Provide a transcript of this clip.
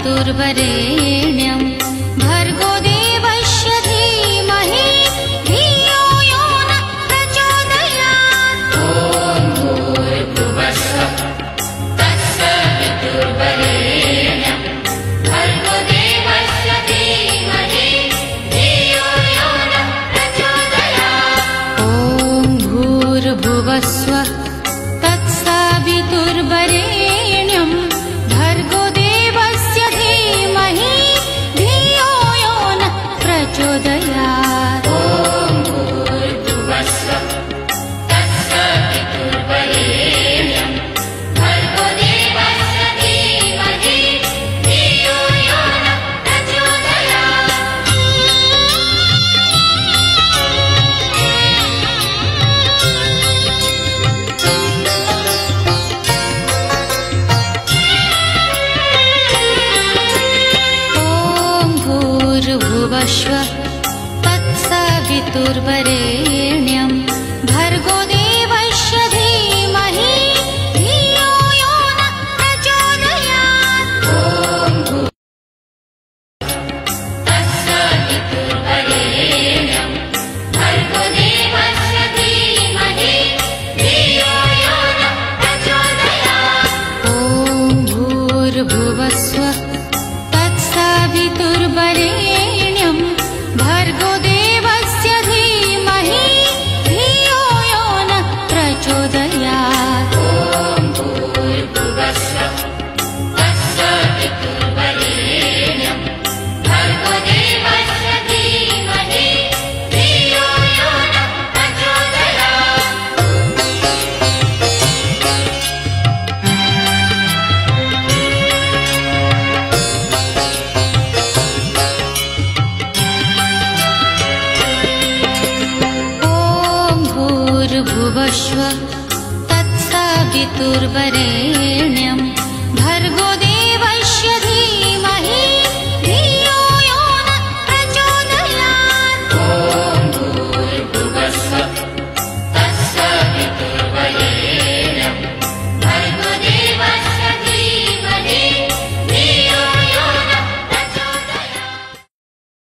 तत्सवितुर्वरेण्यं भर्गो देवस्य धीमहि धियो यो नः प्रचोदयात्। ॐ भूर्भुवस्सुः तत्सवितुर्वरेण्यं भर्गो देवस्य धीमहि धियो यो नः प्रचोदयात्। ॐ भूर्भुवस्सुः तत्सवितुर्वरेण्यं भर्गो देवस्य धीमहि धियो यो नः प्रचोदयात्। ॐ भूर्भुवस्सुः तत्सवितुर्वरेण्यं भर्गो देवस्य धीमहि धियो यो नः प्रचोदयात्। भूर्भुवस्सुः तत्सवितुर्वरेण्यं भर्गो देवस्य धीमहि धियो यो नः प्रचोदयात्। ॐ तत्सवितुर्वरेण्यं भर्गो देवस्य धीमहि धियो यो नः प्रचोदयात्। ॐ भूर्भुवस्सुः तत्सवितुर्वरेण्यं भर्गो देवस्य धीमहि धियो यो नः प्रचोदयात्। ॐ भूर्भुवस्सुः तत्सवितुर्वरेण्यं भर्गो देवस्य धीमहि धियो यो नः प्रचोदयात्। भूर्भुवस्सुः तत्सवितुर्वरेण्यं